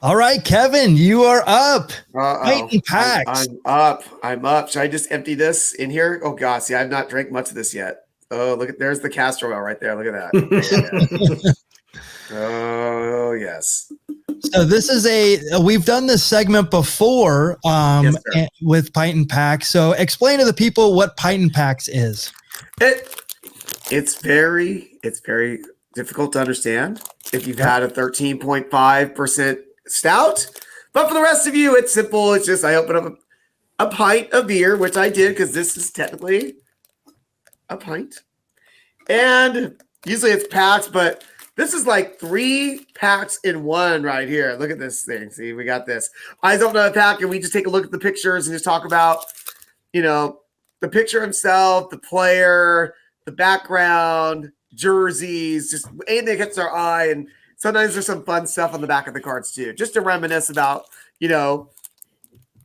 All right, Kevin, you are up. I'm up. I'm up. Should I just empty this in here? Oh gosh, see, I've not drank much of this yet. Oh, look at there's the castor oil right there. Look at that. Oh yes. So this is we've done this segment before Yes, sir. with Pint and Pack. So explain to the people what Pint and Packs is. It's very difficult to understand if you've had a 13.5% stout. But for the rest of you, it's simple. It's just I open up a pint of beer, which I did because this is technically a pint. And usually it's packs, but this is like 3 packs in one right here. Look at this thing. See, we got this. I just open up a pack and we just take a look at the pictures and just talk about, the picture himself, the player, the background, jerseys, just anything that catches our eye. And sometimes there's some fun stuff on the back of the cards too, just to reminisce about, for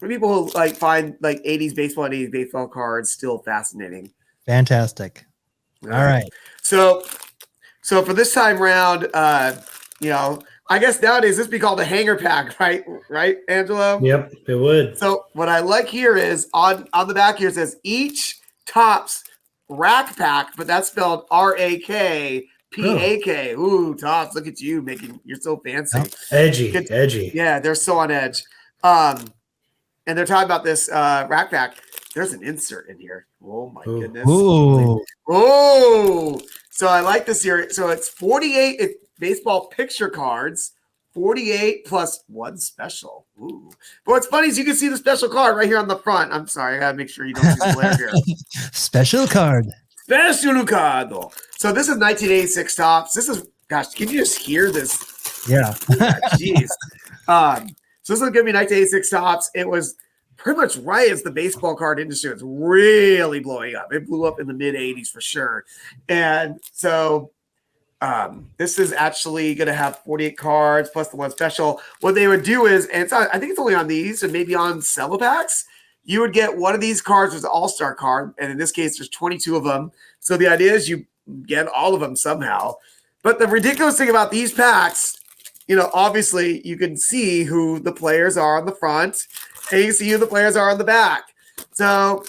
people who find 80s baseball and 80s baseball cards still fascinating. Fantastic. All right. So for this time round, I guess nowadays this would be called a hanger pack, right? Right, Angelo? Yep, it would. So what I like here is on the back here it says each Topps rack pack, but that's spelled RAKPAK. Ooh, Topps, look at you you're so fancy. Edgy. Yeah, they're so on edge. And they're talking about this rack pack. There's an insert in here. Oh my goodness. Ooh. Oh, so I like this here. So it's 48 baseball picture cards, 48 plus 1 special. Ooh. But what's funny is you can see the special card right here on the front. I'm sorry, I gotta make sure you don't see the glare here. Special card. Special card. So this is 1986 Topps. This is, gosh, can you just hear this? Yeah. Jeez. So this is gonna be 1986 Topps. It was pretty much right as the baseball card industry was really blowing up. It blew up in the mid 80s for sure. And so this is actually going to have 48 cards plus the 1 special. What they would do is, and I think it's only on these and maybe on several packs, you would get one of these cards as an all-star card. And in this case, there's 22 of them. So the idea is you get all of them somehow. But the ridiculous thing about these packs, obviously you can see who the players are on the front and you can see who the players are on the back. So,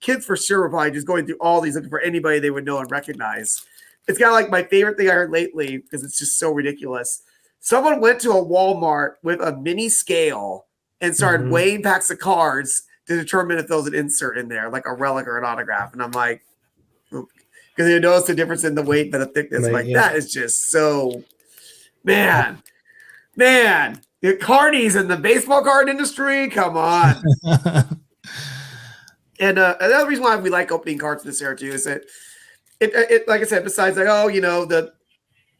kids for sure were probably just going through all these looking for anybody they would know and recognize. It's kind of like my favorite thing I heard lately because it's just so ridiculous. Someone went to a Walmart with a mini scale and started weighing packs of cards to determine if there was an insert in there, like a relic or an autograph. And I'm like, because you notice the difference in the weight and the thickness. That is just so, man, the carnies in the baseball card industry, come on. And another reason why we like opening cards this era too is that it like I said, besides the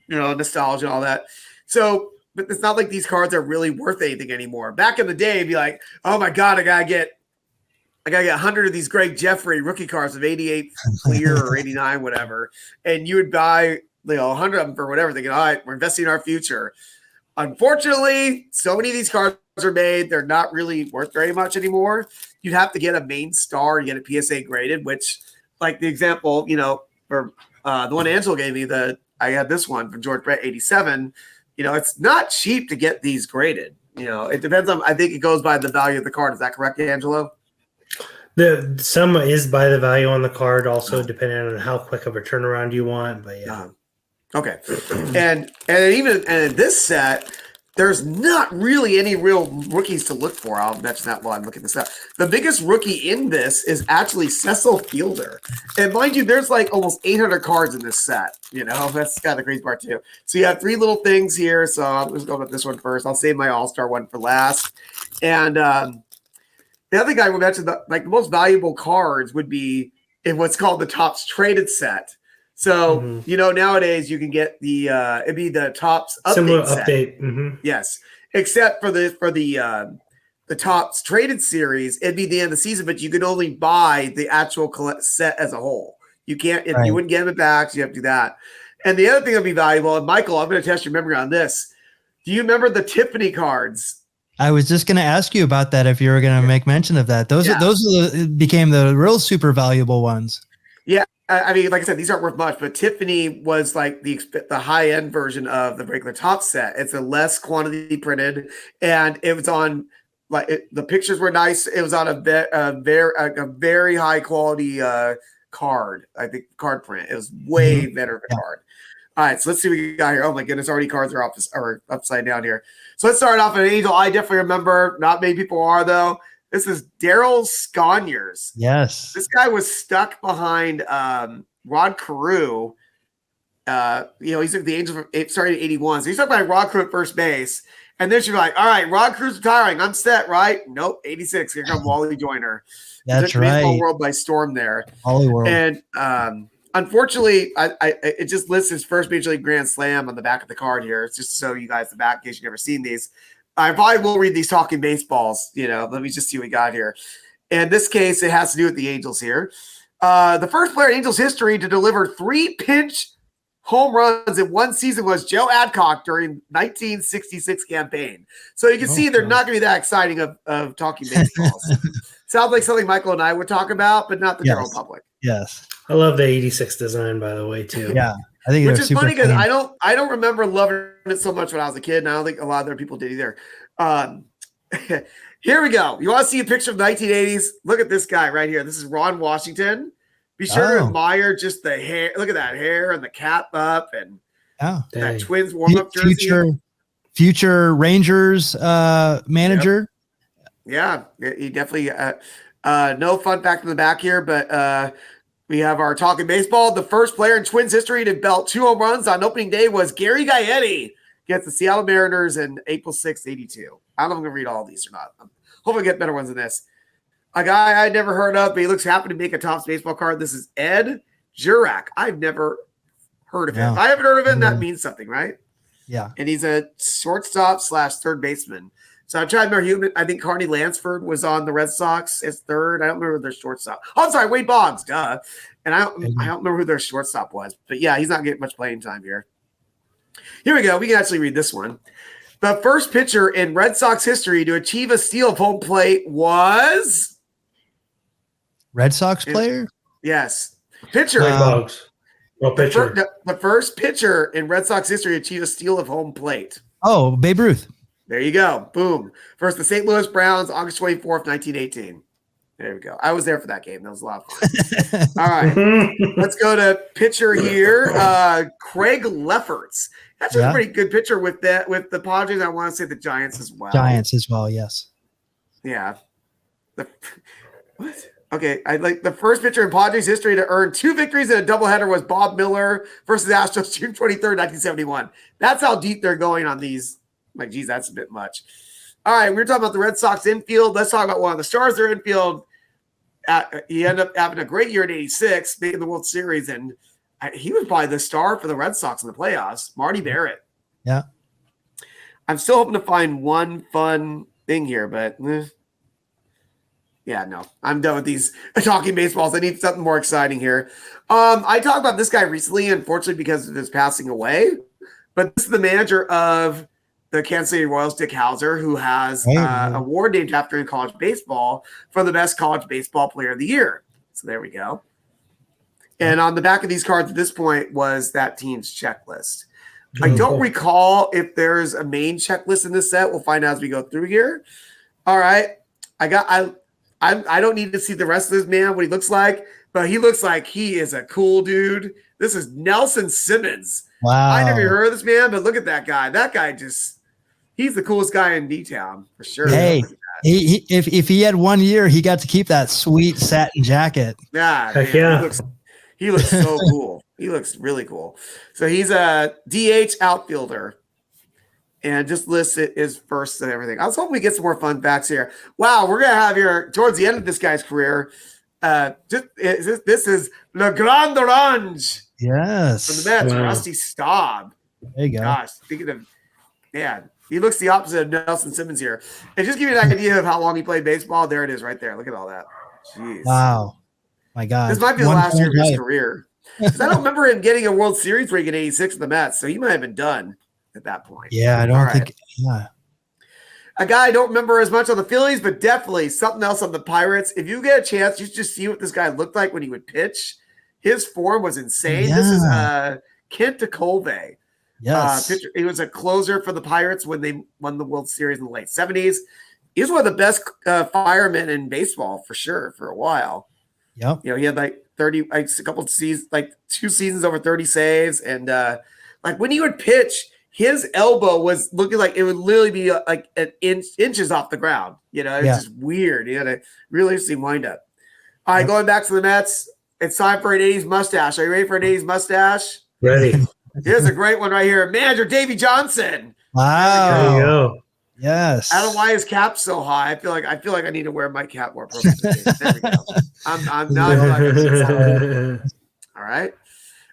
nostalgia and all that. So, but it's not like these cards are really worth anything anymore. Back in the day, it'd be like, oh my God, I gotta get 100 of these Greg Jeffrey rookie cards of 88 clear or 89, whatever. And you would buy 100 of them for whatever, thinking, all right, we're investing in our future. Unfortunately, so many of these cards are made, they're not really worth very much anymore. You'd have to get a main star and get a PSA graded, which, like the example, for the one Angelo gave me, I had this one from George Brett 87. It's not cheap to get these graded. It depends on, I think it goes by the value of the card. Is that correct, Angelo? Some is by the value on the card, also depending on how quick of a turnaround you want. But yeah. Okay. And even in this set, there's not really any real rookies to look for. I'll mention that while I'm looking this up. The biggest rookie in this is actually Cecil Fielder. And mind you, there's almost 800 cards in this set. That's kind of the crazy part too. So you have 3 little things here. So I'm just going with this one first. I'll save my all-star one for last. And the other guy we mentioned, the most valuable cards would be in what's called the Topps traded set. So, nowadays you can get it'd be the Topps update similar set. Update. Yes. Except for the Topps traded series, it'd be the end of the season, but you can only buy the actual set as a whole. You can't, you wouldn't get them back, so you have to do that. And the other thing that'd be valuable, and Michael, I'm going to test your memory on this. Do you remember the Tiffany cards? I was just going to ask you about that if you were going to make mention of that. Those became the real super valuable ones. Yeah. I mean, like I said, these aren't worth much, but Tiffany was like the high end version of the regular top set. It's a less quantity printed, and it was on the pictures were nice. It was on a very high quality card. I think card print. It was way better of a card. All right, so let's see what we got here. Oh my goodness, already cards are upside down here. So let's start off with an Angel. I definitely remember. Not many people are though. This is Daryl Sconyers. Yes. This guy was stuck behind Rod Carew. He's the Angel started in 81. So he's stuck behind Rod Carew at first base. And then she's like, all right, Rod Carew's retiring. I'm set, right? Nope, 86. Here comes Wally Joyner. That's right. Baseball world by storm there. Wally world. And unfortunately, it just lists his first Major League Grand Slam on the back of the card here. It's just to show you guys the back in case you've never seen these. I probably will read these talking baseballs. Let me just see what we got here. In this case, it has to do with the Angels here. The first player in Angels history to deliver 3 pinch home runs in one season was Joe Adcock during 1966 campaign. So you can see they're not going to be that exciting of talking baseballs. Sounds like something Michael and I would talk about, but not the general public. Yes. I love the 86 design, by the way, too. Yeah. I think which is funny because I don't remember loving it so much when I was a kid, and I don't think a lot of other people did either. Here we go. You want to see a picture of the 1980s? Look at this guy right here. This is Ron Washington. Be sure to admire just the hair. Look at that hair and the cap up and that Twins warm-up jersey. Future Rangers manager. Yep. Yeah, he definitely no fun fact in the back here, but we have our talking baseball. The first player in Twins history to belt 2 home runs on opening day was Gary Gaetti against the Seattle Mariners in April 6th, 82. I don't know if I'm going to read all of these or not. Hopefully I get better ones than this. A guy I'd never heard of, but he looks happy to make a Topps baseball card. This is Ed Jurak. I've never heard of him. If I haven't heard of him, that means something, right? Yeah. And he's a shortstop / third baseman. So I'm trying to remember. I think Carney Lansford was on the Red Sox as third. I don't remember their shortstop. Oh, I'm sorry, Wade Boggs. Duh. And I don't remember who their shortstop was. But yeah, he's not getting much playing time here. Here we go. We can actually read this one. The first pitcher in Red Sox history to achieve a steal of home plate was Red Sox player. Yes, pitcher. Boggs. No pitcher. The first pitcher in Red Sox history to achieve a steal of home plate. Oh, Babe Ruth. There you go. Boom. First, the St. Louis Browns, August 24th, 1918. There we go. I was there for that game. That was a lot of fun. All right. Let's go to pitcher here. Craig Lefferts. That's a pretty good pitcher with the Padres. I want to say the Giants as well. Giants as well, yes. Yeah. What? Okay. I like the first pitcher in Padres history to earn 2 victories in a doubleheader was Bob Miller versus Astros, June 23rd, 1971. That's how deep they're going on these. Like, geez, that's a bit much. All right, we were talking about the Red Sox infield. Let's talk about one of the stars of their infield. He ended up having a great year in 86, making the World Series, and he was probably the star for the Red Sox in the playoffs, Marty Barrett. Yeah. I'm still hoping to find one fun thing here, but yeah, no. I'm done with these talking baseballs. I need something more exciting here. I talked about this guy recently, unfortunately, because of his passing away, but this is the manager of the Kansas City Royals, Dick Hauser, who has an award named after in college baseball for the best college baseball player of the year. So there we go. And on the back of these cards at this point was that team's checklist. I don't recall if there's a main checklist in this set. We'll find out as we go through here. All right. I don't need to see the rest of this man, what he looks like, but he looks like he is a cool dude. This is Nelson Simmons. Wow. I never heard of this man, but look at that guy. That guy he's the coolest guy in D-Town for sure. Hey, if he had 1 year, he got to keep that sweet satin jacket. Yeah. Heck yeah. He looks so cool. He looks really cool. So he's a DH outfielder and just lists it as first and everything. I was hoping we get some more fun facts here. Wow, we're going to have here towards the end of this guy's career. This is Le Grand Orange. Yes. From the Mets, Rusty Staub. There you go. Gosh, thinking of, he looks the opposite of Nelson Simmons here. And just give you an idea of how long he played baseball. There it is right there. Look at all that. Jeez. Wow. My God. This might be the last year of his career. Because I don't remember him getting a World Series ring in 86 in the Mets, so he might have been done at that point. Yeah, I don't think. Yeah. A guy I don't remember as much on the Phillies, but definitely something else on the Pirates. If you get a chance, you just see what this guy looked like when he would pitch. His form was insane. Yeah. This is Kent Colvey. Yes. He was a closer for the Pirates when they won the World Series in the late 70s. He was one of the best firemen in baseball for sure for a while. Yep. He had like 30, like a couple of seasons, like 2 seasons over 30 saves. And like when he would pitch, his elbow was looking like it would literally be like inches off the ground. It's just weird. He had a really interesting windup. All right, going back to the Mets. It's time for an 80s mustache. Are you ready for an 80s mustache? Ready. Here's a great one right here. Manager Davey Johnson. Wow. There you go. Yes. I don't know why his cap's so high. I feel like I need to wear my cap more appropriately. There we go. I'm not all right.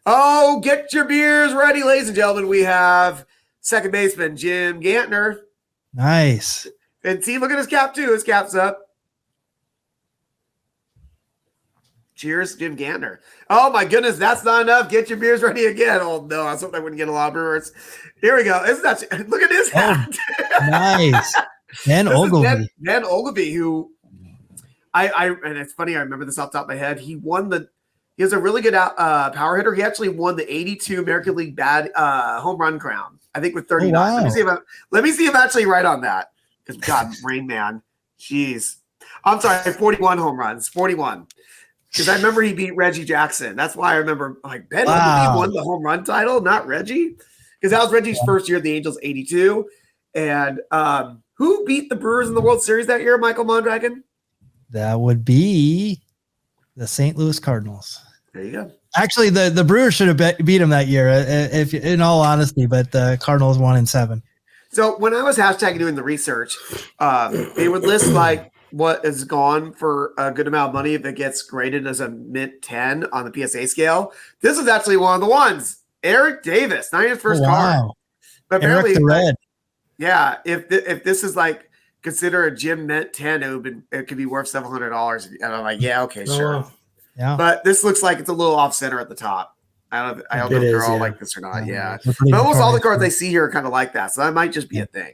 Oh, get your beers ready, ladies and gentlemen. We have second baseman Jim Gantner. Nice. And see, look at his cap too. His cap's up. Cheers, Jim Gantner. Oh my goodness, that's not enough. Get your beers ready again. Oh no, I was hoping I wouldn't get a lot of brewers. Here we go. Look at his hat. Nice. Ben Ogilvy. Ben Ogilvy, who and it's funny, I remember this off the top of my head. He was a really good power hitter. He actually won the 82 American League home run crown, I think with 39. Oh, wow. Let me see if I'm actually right on that. Because God, Rain Man. Jeez. I'm sorry, 41 home runs. 41. Because I remember he beat Reggie Jackson. That's why I remember Ben Ogilvy won the home run title, not Reggie. Because that was Reggie's first year at the Angels, 82. And who beat the Brewers in the World Series that year, Michael Mondragon? That would be the St. Louis Cardinals. There you go. Actually, the Brewers should have beat him that year, if in all honesty, but the Cardinals won in 7. So when I was hashtagging doing the research, they would list like what is gone for a good amount of money if it gets graded as a mint 10 on the PSA scale. This is actually one of the ones. Eric Davis, not his first card. But apparently, Eric the Red. Yeah, if this is like consider a Jim mint 10, it could be worth several $700. And I'm like, yeah, okay, sure. Yeah. But this looks like it's a little off center at the top. I don't know if they're all like this or not. Yeah. But almost all the cards I see here are kind of like that. So that might just be a thing.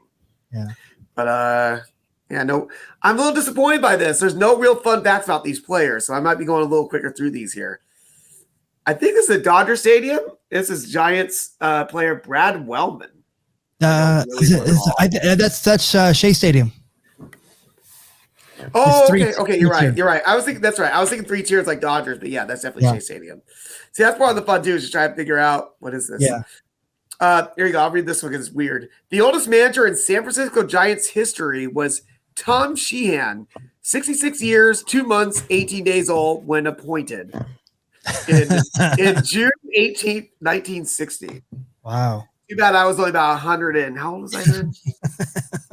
Yeah. But no, I'm a little disappointed by this. There's no real fun facts about these players. So I might be going a little quicker through these here. I think this is at Dodger Stadium. This is Giants player Brad Wellman. That's Shea Stadium. Oh, okay. You're right. I was thinking that's right. I was thinking 3 tiers like Dodgers, but yeah, that's definitely Shea Stadium. See, that's part of the fun too, is just try to figure out what is this. Yeah. Here you go. I'll read this one because it's weird. The oldest manager in San Francisco Giants history was Tom Sheehan, 66 years, 2 months, 18 days old when appointed in June 18th, 1960. Wow. Too bad I was only about 100 and how old was I then?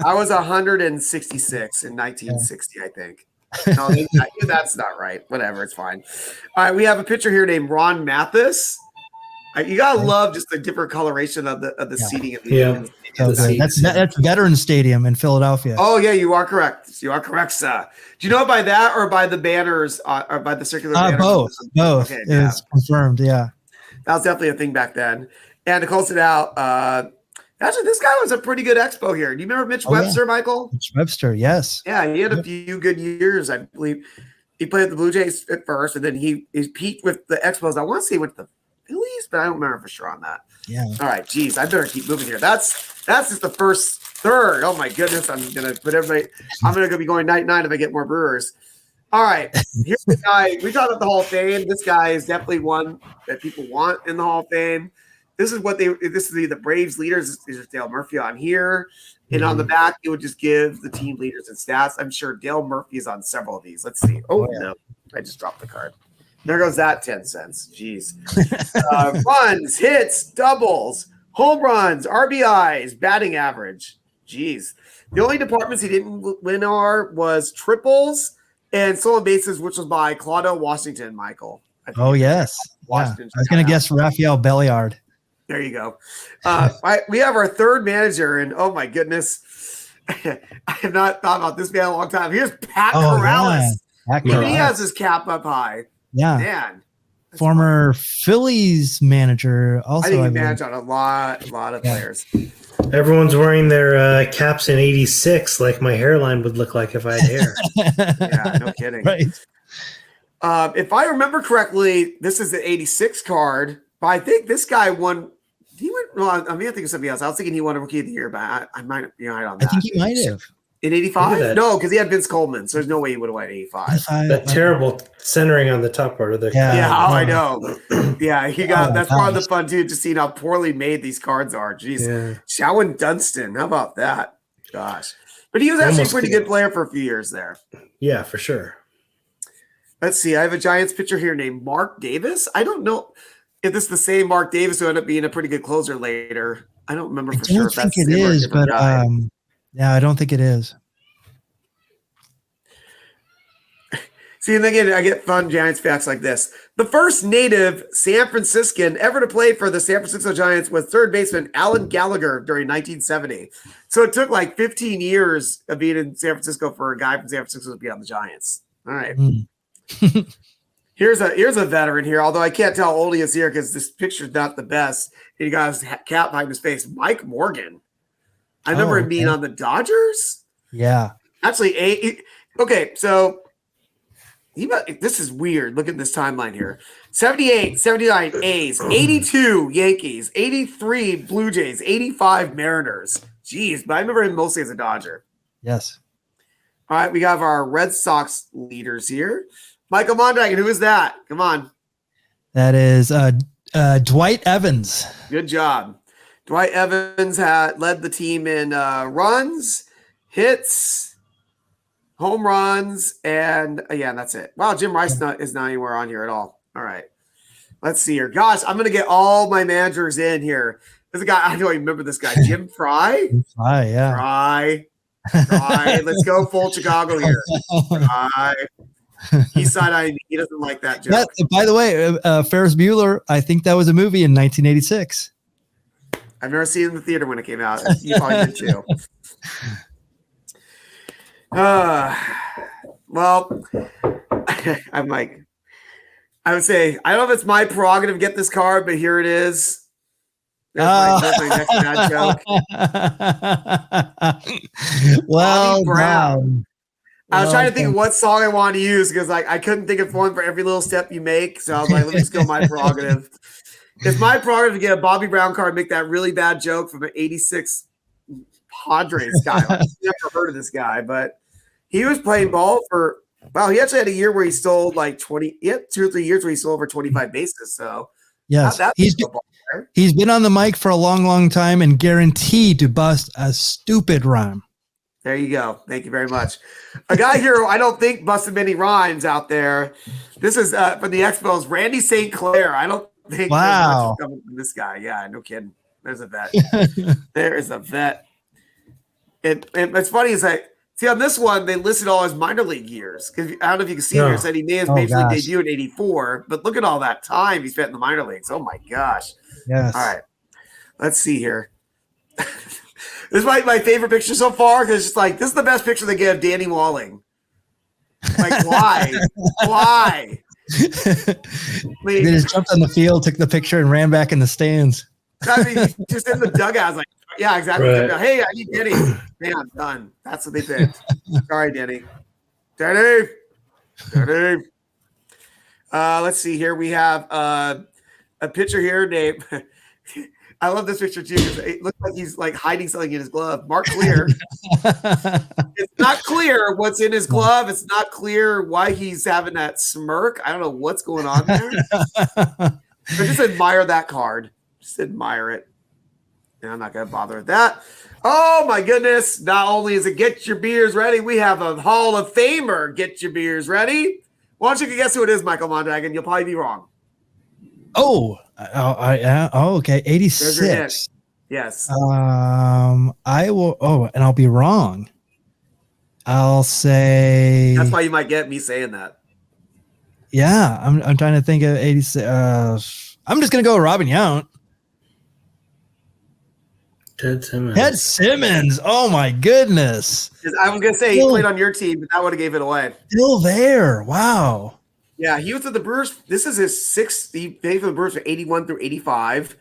I was 166 in 1960, I think. No, that's not right. Whatever, it's fine. All right, we have a pitcher here named Ron Mathis. You gotta love just the different coloration of the seating. That's Veterans Stadium in Philadelphia. Oh yeah, you are correct. You are correct, sir. Do you know it by that or by the banners or by the circular banners? Both. Okay, it's confirmed. Yeah, that was definitely a thing back then. And to close it out, actually, this guy was a pretty good expo here. Do you remember Mitch Webster, Michael? Mitch Webster, yes. Yeah, he had a few good years, I believe. He played at the Blue Jays at first, and then he peaked with the Expos. I want to say he went to the Phillies, but I don't remember for sure on that. Yeah. All right, geez, I better keep moving here. That's just the first third. Oh my goodness, I'm gonna be going night if I get more Brewers. All right, here's the guy. We talked about the Hall of Fame. This guy is definitely one that people want in the Hall of Fame. This is the Braves leaders. There's Dale Murphy on here. And on the back, it would just give the team leaders and stats. I'm sure Dale Murphy is on several of these. Let's see. No. I just dropped the card. There goes that 10 cents. Jeez. Runs, hits, doubles, home runs, RBIs, batting average. Jeez. The only departments he didn't win was triples and stolen bases, which was by Claudio Washington, Michael. Oh, yes. Washington. I was going to guess Rafael Belliard. There you go. We have our third manager, and oh my goodness, I have not thought about this man in a long time. Here's Pat Corrales. Even he has his cap up high. Yeah, man. Former Phillies manager. Also, I think he managed on a lot of players. Everyone's wearing their caps in '86, like my hairline would look like if I had hair. Yeah, no kidding. Right. If I remember correctly, this is the 86 card, but I think this guy won. He went. Well, I mean, I think it's something else. I was thinking he won a Rookie of the Year, but I might be right on that. I think he might have. In 85? No, because he had Vince Coleman, so there's no way he would have won 85. That terrible centering on Gosh. But he was actually a pretty good player for a few years there. Yeah, for sure. Let's see. I have a Giants pitcher here named Mark Davis. I don't know if this is the same Mark Davis who ended up being a pretty good closer later. I don't remember for sure if that's the same. I don't think it is, but yeah, I don't think it is. See, and again, I get fun Giants facts like this. The first native San Franciscan ever to play for the San Francisco Giants was third baseman Alan Gallagher during 1970. So it took like 15 years of being in San Francisco for a guy from San Francisco to be on the Giants. All right. Here's a veteran here, although I can't tell how old he is here because this picture's not the best. He got his cap behind his face. Mike Morgan. I remember him being on the Dodgers. Yeah. Actually, okay, so this is weird. Look at this timeline here. 78, 79 A's, 82 Yankees, 83 Blue Jays, 85 Mariners. Jeez, but I remember him mostly as a Dodger. Yes. All right, we have our Red Sox leaders here. Michael Mondragon, who is that? Come on. That is Dwight Evans. Good job. Dwight Evans led the team in runs, hits, home runs, and that's it. Wow, Jim Rice is not anywhere on here at all. All right. Let's see here. Gosh, I'm going to get all my managers in here. There's a guy, I don't even remember this guy, Jim Fry. Fry, yeah. Fry. Let's go full Chicago here. Fry. He's side-eyeing me. He doesn't like that joke. Yeah, by the way, Ferris Bueller, I think that was a movie in 1986. I've never seen it in the theater when it came out. You probably did too. Well, I'm like, I would say, I don't know if it's my prerogative to get this card, but here it is. There's my next bad joke. Well, Bobby Brown. I was trying to think of what song I wanted to use because I couldn't think of one for every little step you make. So I was like, let me just go my prerogative. It's my prerogative to get a Bobby Brown card, make that really bad joke from an 86 Padres guy. I've never heard of this guy, but he was playing ball for, he actually had a year where he stole like 20, 2 or 3 years where he stole over 25 bases. So yes, he's been on the mic for a long, long time and guaranteed to bust a stupid rhyme. There you go. Thank you very much. A guy here who I don't think busted many rhymes out there. This is from the Expos, Randy St. Clair. I don't think there's much coming from this guy. Yeah, no kidding. There's a vet. There is a vet. And what's funny is see on this one, they listed all his minor league years. Because I don't know if you can see here, said he made his major league debut in 84, but look at all that time he spent in the minor leagues. Oh my gosh. Yes. All right. Let's see here. This is my favorite picture so far because it's just like, this is the best picture they get of Danny Walling. Like, why? Why? They just jumped on the field, took the picture, and ran back in the stands. I mean, he's just in the dugout. I was like, yeah, exactly. Right. Hey, I need Denny. Man, I'm done. That's what they picked. Sorry, Denny. Denny. Let's see here. We have a pitcher here named I love this picture too because it looks like he's like hiding something in his glove. Mark Clear. It's not clear what's in his glove. It's not clear why he's having that smirk. I don't know what's going on there. But just admire that card. Just admire it. And I'm not going to bother with that. Oh my goodness. Not only is it Get Your Beers Ready, we have a Hall of Famer. Get Your Beers Ready. Why don't you guess who it is, Michael Mondragon? You'll probably be wrong. Okay. 86. Yes. I will. And I'll be wrong. I'll say. That's why you might get me saying that. Yeah, I'm trying to think of 86. I'm just gonna go with Robin Yount. Ted Simmons. Ted Simmons. Oh my goodness. I was gonna say he played on your team, but that would have gave it away. Still there. Wow. Yeah, he was with the Brewers. This is his sixth. He played for the Brewers from 81 through 85.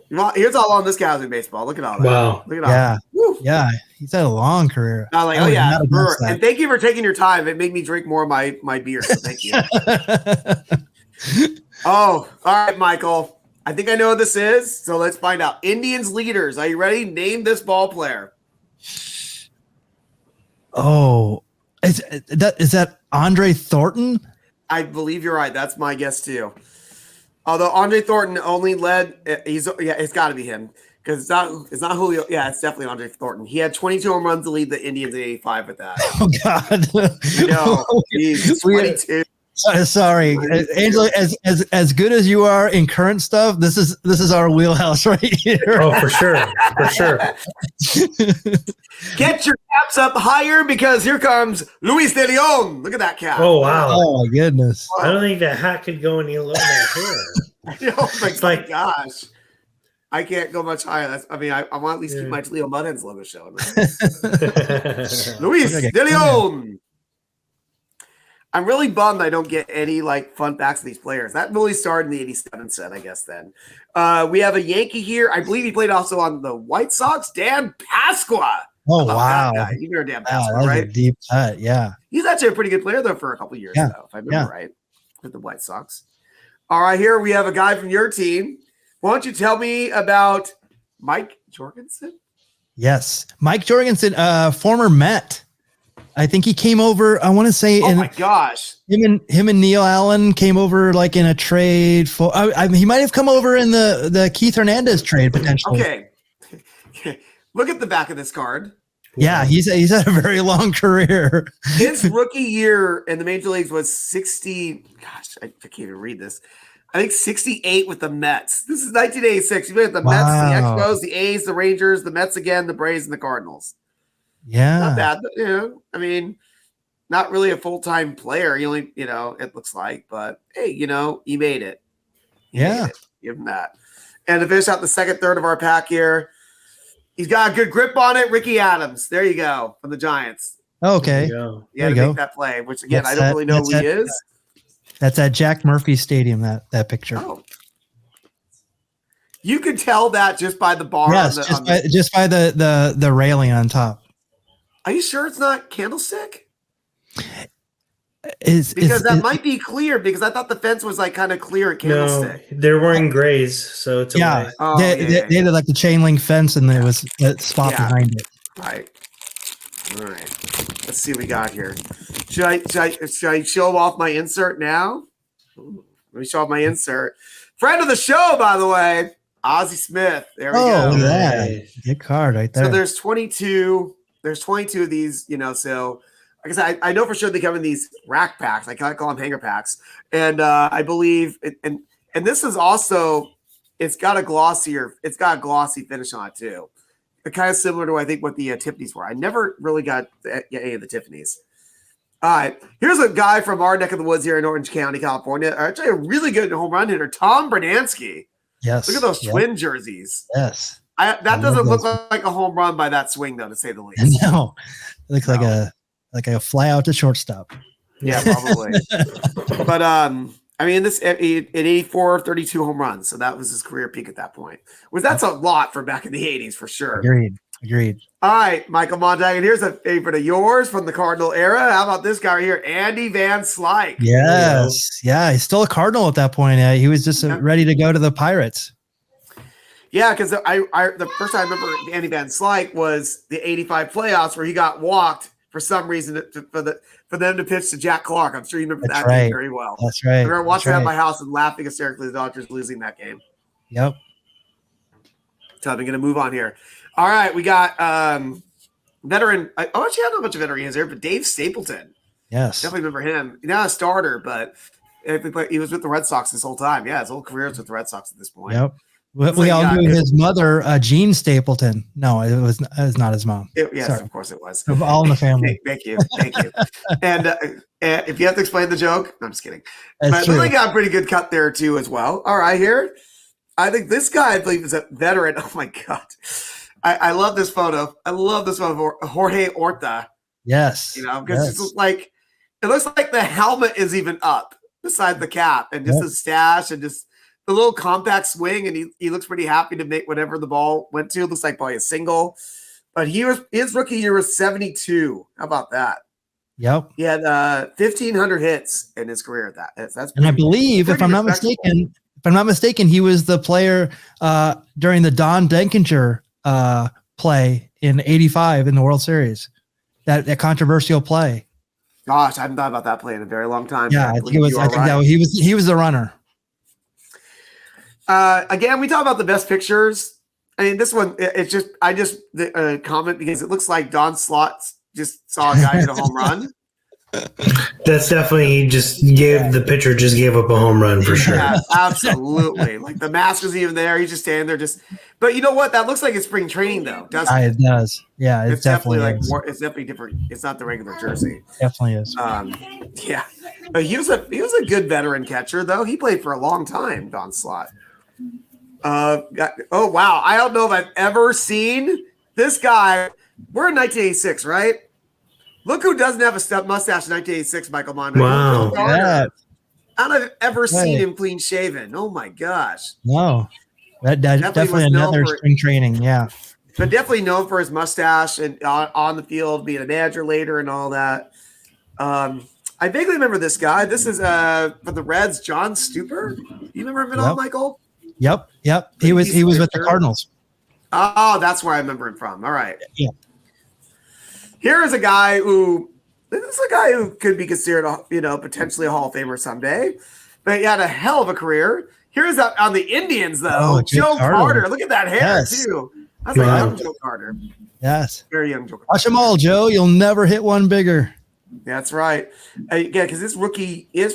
But here's all on this guy's in baseball. Look at all that. Wow. Look at all that. Woo. Yeah. He's had a long career. I was like, and thank you for taking your time. It made me drink more of my beer. So thank you. Oh, all right, Michael. I think I know what this is. So let's find out. Indians leaders. Are you ready? Name this ball player. Oh, is that Andre Thornton? I believe you're right. That's my guess too. Although Andre Thornton only led, it's got to be him because it's not Julio. Yeah, it's definitely Andre Thornton. He had 22 home runs to lead the Indians in '85 with that. Oh God, he's 22. Sorry, Angelo. As good as you are in current stuff, this is our wheelhouse right here. Oh, for sure. Get your caps up higher because here comes Luis de Leon. Look at that cap. Oh wow! Oh my goodness! I don't think that hat could go any lower here. Oh my gosh! I can't go much higher. I want to at least keep my Leo Mudhens logo showing. Luis de Leon. I'm really bummed I don't get any fun facts of these players. That really started in the '87 set, I guess. Then we have a Yankee here. I believe he played also on the White Sox. Dan Pasqua. Oh wow! You remember Dan Pasqua, that right? A deep cut, yeah. He's actually a pretty good player though for a couple of years, though, if I remember right, with the White Sox. All right, here we have a guy from your team. Why don't you tell me about Mike Jorgensen? Yes, Mike Jorgensen, former Met. I think he came over. I want to say, my gosh, him and Neil Allen came over in a trade for. He might have come over in the Keith Hernandez trade potentially. Okay, look at the back of this card. Yeah, he's had a very long career. His rookie year in the major leagues was 60. Gosh, I can't even read this. I think 68 with the Mets. This is 1986. He played with the Mets, the Expos, the A's, the Rangers, the Mets again, the Braves, and the Cardinals. Yeah. Not bad. Not really a full-time player. He only, it looks like, but hey, he made it. Give him that. And to finish out the second third of our pack here, he's got a good grip on it. Ricky Adams. There you go. From the Giants. Okay. Yeah, to make that play, which again, I don't really know who he is. That's at Jack Murphy Stadium, that picture. Oh. You could tell that just by the bar. Yes, just by the railing on top. Are you sure it's not Candlestick? Because that might be clear because I thought the fence was kind of clear at Candlestick. No, they're wearing grays, so it's yeah. They did the chain link fence and there was a spot behind it. Right. All right. Let's see what we got here. Should I show off my insert now? Ooh, let me show off my insert. Friend of the show, by the way, Ozzie Smith. There we go. Oh, yeah. Good card right there. So there's 22. There's 22 of these, so like I said, I know for sure they come in these rack packs. I call them hanger packs. And I believe and this is also it's got a glossy finish on it too. It's kind of similar to I think what the Tiffany's were. I never really got any of the Tiffany's. All right, here's a guy from our neck of the woods here in Orange County, California. Actually, a really good home run hitter, Tom Bernansky. Yes. Look at those twin jerseys. Yes. That doesn't look like a home run by that swing, though, to say the least. No, it looks like a fly out to shortstop. Yeah, probably. But this in 84, 32 home runs, so that was his career peak at that point. That's a lot for back in the 80s for sure. Agreed. All right, Michael Mondragon. Here's a favorite of yours from the Cardinal era. How about this guy right here, Andy Van Slyke? Yes, he's still a Cardinal at that point. He was just ready to go to the Pirates. Yeah, because the first time I remember Andy Van Slyke was the '85 playoffs where he got walked for some reason for them to pitch to Jack Clark. I'm sure you remember that game very well. That's right. I remember watching that at my house and laughing hysterically at the Dodgers losing that game. Yep. So I'm going to move on here. All right, we got veteran. I actually don't know how much veteran he is here, but Dave Stapleton. Yes. Definitely remember him. He's not a starter, but he was with the Red Sox this whole time. Yeah, his whole career was with the Red Sox at this point. Yep. We all knew his mother, Jean Stapleton. No, it was not his mom. Yes, sorry. of course it was. All in the family. Thank you. And if you have to explain the joke, no, I'm just kidding. That's but I got a pretty good cut there too as well. All right, here. I think this guy, I believe, is a veteran. Oh my God. I love this photo. I love this photo of Jorge Orta. Yes. Because it looks like the helmet is even up beside the cap and just his stash and just the little compact swing, and he looks pretty happy to make whatever the ball went to. It looks like probably a single. But his rookie year was 72. How about that? Yep. He had 1,500 hits in his career at that. That's and I believe, if I'm not mistaken, he was the player during the Don Denkinger play in '85 in the World Series. That controversial play. Gosh, I haven't thought about that play in a very long time. Yeah, I think he was the runner. Again, we talk about the best pictures. I mean, this one, I just comment because it looks like Don Slott just saw a guy hit a home run. That's definitely the pitcher just gave up a home run for sure. Yeah, absolutely. Like the mask was even there. He's just standing there but you know what? That looks like it's spring training though, doesn't it? It does. Yeah, it's definitely it's definitely different. It's not the regular jersey. Definitely is. Yeah. But he was a good veteran catcher though. He played for a long time, Don Slott. Oh wow. I don't know if I've ever seen this guy. We're in 1986, right? Look who doesn't have a mustache in 1986, Michael Mondragon. Wow. I don't know if I've ever seen him clean shaven. Oh my gosh. No. That definitely another spring training, yeah. But definitely known for his mustache and on the field, being a manager later and all that. I vaguely remember this guy. This is for the Reds, John Stuper. You remember him at all, Michael? Yep. He was with the Cardinals. Oh, that's where I remember him from. All right. Yeah. Here is a guy who could be considered, potentially a Hall of Famer someday, but he had a hell of a career. Here's on the Indians, though. Joe Carter. Look at that hair, too. That's like young Joe Carter. Yes. Very young Joe Carter. Watch them all, Joe. You'll never hit one bigger. That's right. Yeah, because his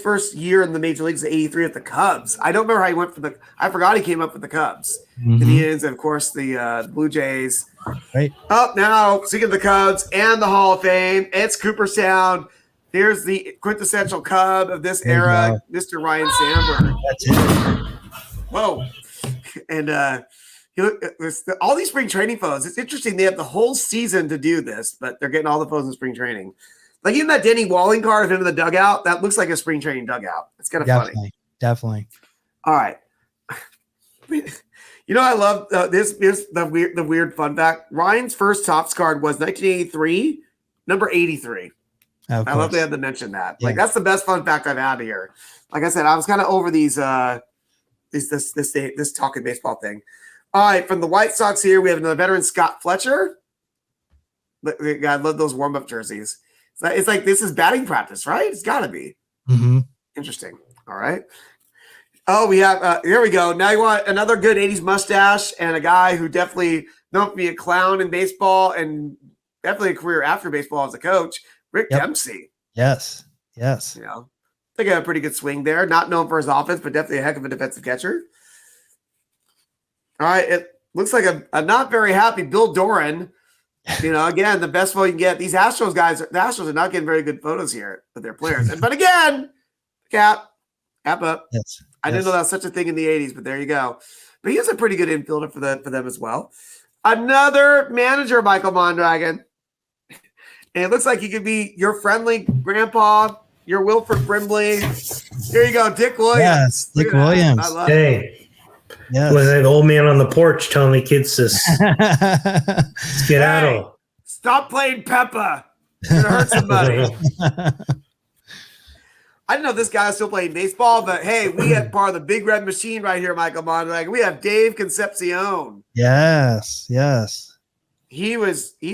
first year in the major leagues is 83 at the Cubs. I don't remember how he went I forgot he came up with the Cubs. Mm-hmm. The Indians, and of course, the Blue Jays. Right. Up now, speaking of the Cubs and the Hall of Fame, it's Cooperstown. Here's the quintessential Cub of this era, Mr. Ryan Sandberg. That's it. Whoa. And all these spring training photos. It's interesting. They have the whole season to do this, but they're getting all the photos in spring training. Like even that Denny Walling card of him in the dugout, that looks like a spring training dugout. It's kind of funny. Definitely. All right. You know, I love this. Here's the weird fun fact. Ryan's first Topps card was 1983, number 83. I love they had to mention that. Yeah. Like that's the best fun fact I've had here. Like I said, I was kind of over this talking baseball thing. All right, from the White Sox here, we have another veteran, Scott Fletcher. I love those warm up jerseys. It's like this is batting practice, right? It's got to be. Mm-hmm. Interesting. All right. Oh, we have here we go. Now you want another good 80s mustache and a guy who definitely known to be a clown in baseball and definitely a career after baseball as a coach, Rick Dempsey. Yes. You know, I think I had a pretty good swing there. Not known for his offense, but definitely a heck of a defensive catcher. All right. It looks like a not very happy Bill Doran. You know, again, the best photo you can get. These Astros guys, the Astros are not getting very good photos here of their players. But again, cap up. Yes. I didn't know that was such a thing in the 80s, but there you go. But he is a pretty good infielder for them as well. Another manager, Michael Mondragon. And it looks like he could be your friendly grandpa, your Wilford Brimley. Here you go, Dick Williams. Yes, Dick Williams. I love it. Yes. Was that old man on the porch telling the kids to skedaddle? Stop playing Peppa. You're going to hurt somebody. I didn't know this guy was still playing baseball, but hey, we had part of the big red machine right here, Michael Mondragon. We have Dave Concepcion. Yes. He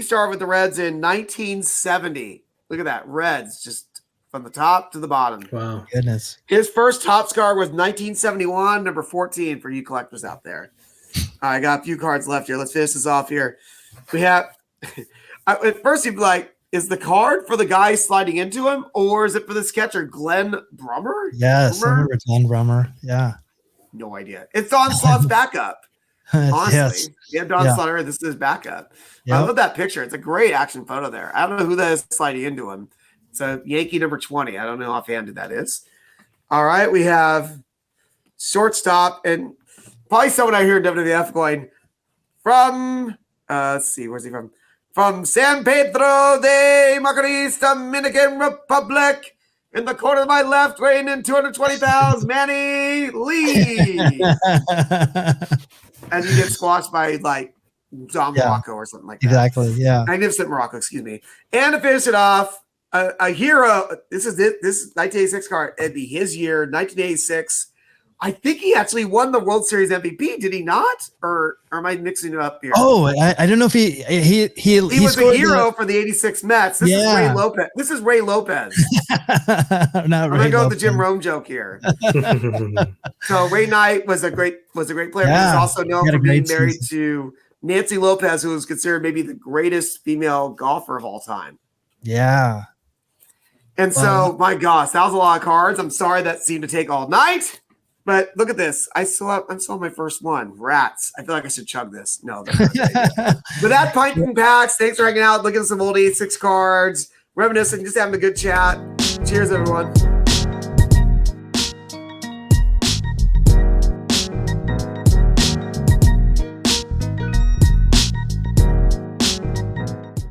started with the Reds in 1970. Look at that. Reds, just from the top to the bottom. Wow. Goodness. His first Topps card was 1971, number 14 for you collectors out there. I got a few cards left here. Let's finish this off here. We have, at first you'd be like, is the card for the guy sliding into him, or is it for the sketcher, Glenn Brummer? Yes, I remember Glenn Brummer. Yeah. No idea. It's Don Slott's backup. Honestly. Yes. You have Don Slaughter. This is his backup. Yep. I love that picture. It's a great action photo there. I don't know who that is sliding into him. It's a Yankee number 20. I don't know offhand who that is. All right. We have shortstop and probably someone out here in WWF going from, let's see, where's he from? From San Pedro de Macorís, Dominican Republic. In the corner of my left, weighing in 220 pounds, Manny Lee. And you get squashed by like Don Morocco or something like that. Exactly. Yeah. Magnificent Morocco, excuse me. And to finish it off, a hero. This is it. This 1986 card. It'd be his year, 1986. I think he actually won the World Series MVP. Did he not? Or am I mixing it up here? Oh, I don't know if he was a hero for the 86 Mets. This is Ray Lopez. This is Ray Lopez. I'm gonna go with the Jim Rome joke here. So Ray Knight was a great player. Yeah, he's also known for being married to Nancy Lopez, who was considered maybe the greatest female golfer of all time. Yeah. And so, my gosh, that was a lot of cards. I'm sorry that seemed to take all night. But look at this. I'm still on my first one. Rats. I feel like I should chug this. No. But that Pint and Packs. Thanks for hanging out, looking at some old 86 cards, reminiscing, just having a good chat. Cheers, everyone.